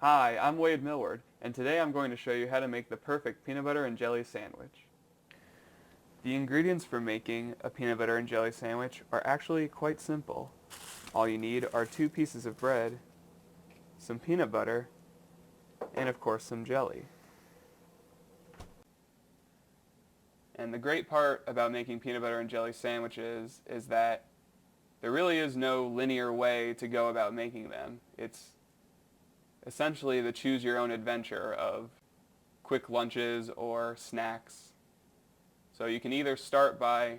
Hi, I'm Wade Millward, and today I'm going to show you how to make the perfect peanut butter and jelly sandwich. The ingredients for making a peanut butter and jelly sandwich are actually quite simple. All you need are 2 pieces of bread, some peanut butter, and of course some jelly. And the great part about making peanut butter and jelly sandwiches is that there really is no linear way to go about making them. It's essentially the choose your own adventure of quick lunches or snacks. So you can either start by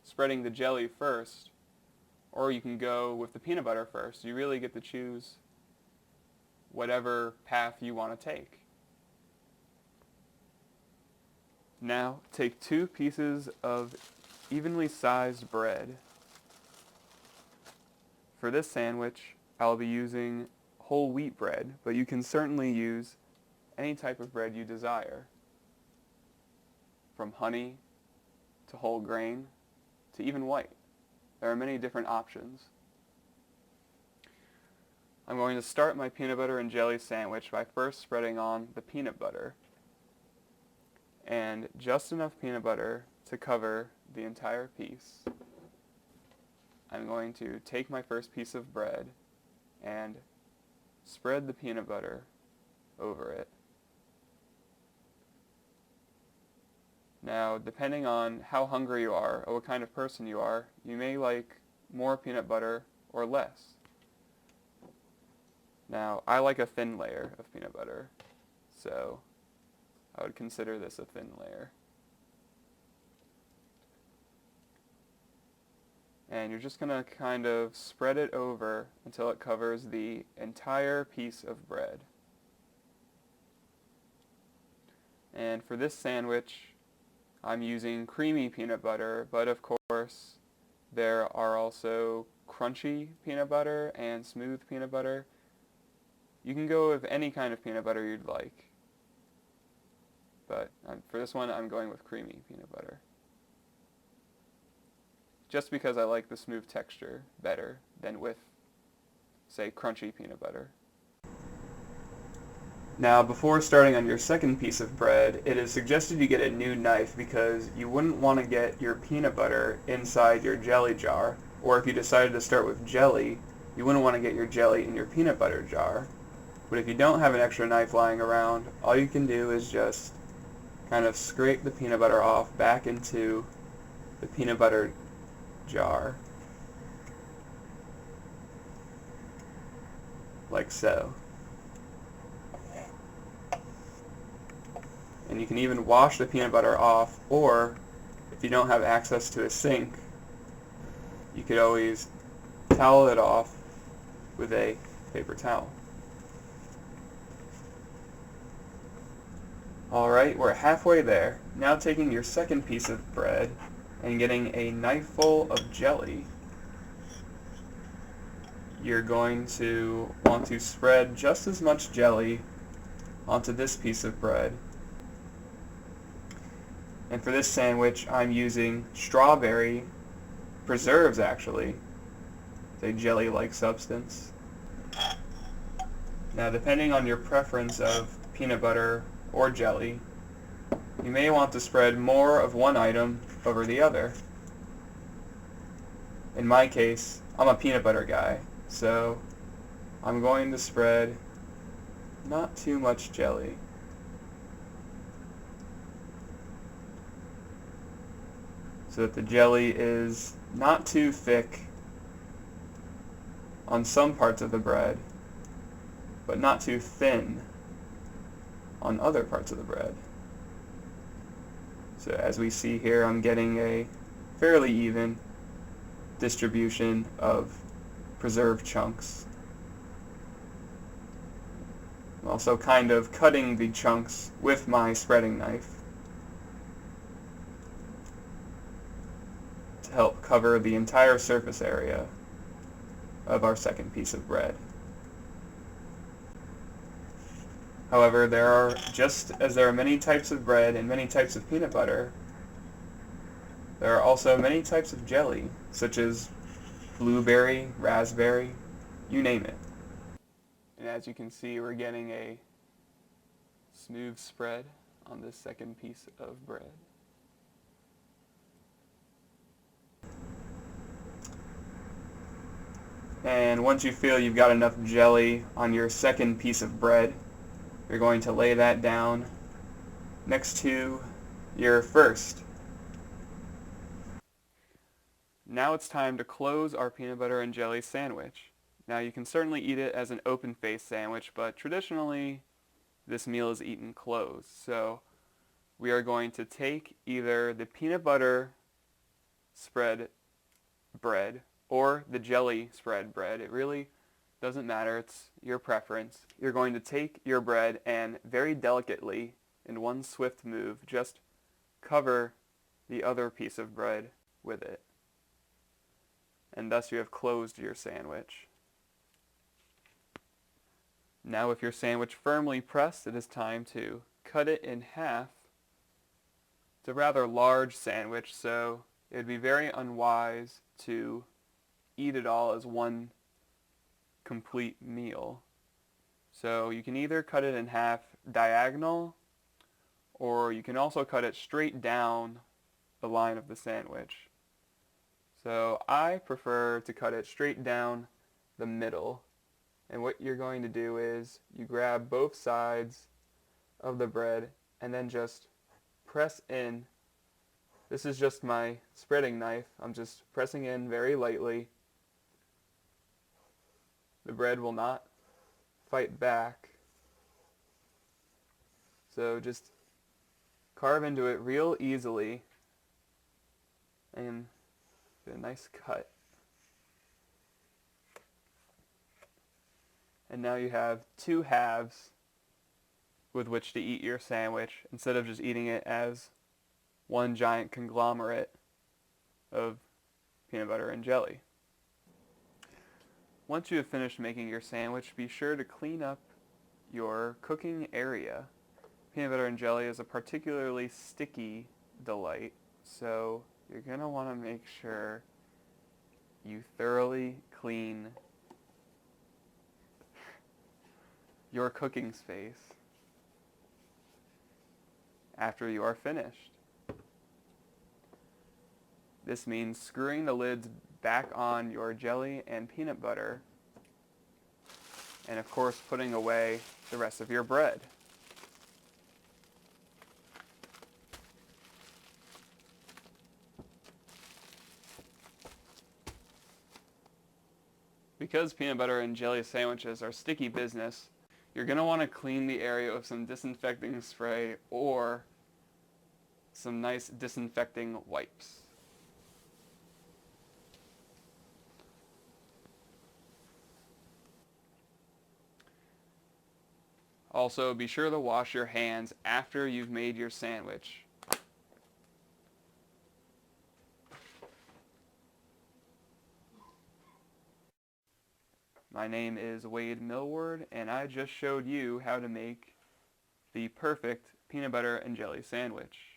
spreading the jelly first, or you can go with the peanut butter first. You really get to choose whatever path you want to take. Now take 2 pieces of evenly sized bread. For this sandwich, I'll be using whole wheat bread, but you can certainly use any type of bread you desire, from honey to whole grain to even white. There are many different options. I'm going to start my peanut butter and jelly sandwich by first spreading on the peanut butter, and just enough peanut butter to cover the entire piece. I'm going to take my first piece of bread and spread the peanut butter over it. Now, depending on how hungry you are or what kind of person you are, you may like more peanut butter or less. Now, I like a thin layer of peanut butter, so I would consider this a thin layer. And you're just going to kind of spread it over until it covers the entire piece of bread. And for this sandwich, I'm using creamy peanut butter, but of course there are also crunchy peanut butter and smooth peanut butter. You can go with any kind of peanut butter you'd like, but for this one I'm going with creamy peanut butter, just because I like the smooth texture better than with, say, crunchy peanut butter. Now, before starting on your second piece of bread, it is suggested you get a new knife because you wouldn't want to get your peanut butter inside your jelly jar, or if you decided to start with jelly, you wouldn't want to get your jelly in your peanut butter jar. But if you don't have an extra knife lying around, all you can do is just kind of scrape the peanut butter off back into the peanut butter jar, like so. And you can even wash the peanut butter off, or if you don't have access to a sink, you could always towel it off with a paper towel. Alright, we're halfway there. Now taking your second piece of bread and getting a knifeful of jelly, you're going to want to spread just as much jelly onto this piece of bread. And for this sandwich, I'm using strawberry preserves, actually. It's a jelly-like substance. Now, depending on your preference of peanut butter or jelly, you may want to spread more of one item over the other. In my case, I'm a peanut butter guy, so I'm going to spread not too much jelly. So that the jelly is not too thick on some parts of the bread, but not too thin on other parts of the bread. So as we see here, I'm getting a fairly even distribution of preserved chunks. I'm also kind of cutting the chunks with my spreading knife to help cover the entire surface area of our second piece of bread. However, just as there are many types of bread and many types of peanut butter, there are also many types of jelly, such as blueberry, raspberry, you name it. And as you can see, we're getting a smooth spread on this second piece of bread. And once you feel you've got enough jelly on your second piece of bread, you're going to lay that down next to your first. Now it's time to close our peanut butter and jelly sandwich. Now you can certainly eat it as an open-faced sandwich, but traditionally this meal is eaten closed. So we are going to take either the peanut butter spread bread or the jelly spread bread. It really doesn't matter. It's your preference. You're going to take your bread and very delicately, in one swift move, just cover the other piece of bread with it. And thus you have closed your sandwich. Now with your sandwich firmly pressed, it is time to cut it in half. It's a rather large sandwich, so it would be very unwise to eat it all as one complete meal. So you can either cut it in half diagonal, or you can also cut it straight down the line of the sandwich. So I prefer to cut it straight down the middle. And what you're going to do is you grab both sides of the bread and then just press in. This is just my spreading knife. I'm just pressing in very lightly. The bread will not fight back. So just carve into it real easily and get a nice cut. And now you have two halves with which to eat your sandwich instead of just eating it as one giant conglomerate of peanut butter and jelly. Once you have finished making your sandwich, be sure to clean up your cooking area. Peanut butter and jelly is a particularly sticky delight, so you're going to want to make sure you thoroughly clean your cooking space after you are finished. This means screwing the lids back on your jelly and peanut butter, and of course putting away the rest of your bread. Because peanut butter and jelly sandwiches are sticky business, you're going to want to clean the area with some disinfecting spray or some nice disinfecting wipes. Also, be sure to wash your hands after you've made your sandwich. My name is Wade Millward, and I just showed you how to make the perfect peanut butter and jelly sandwich.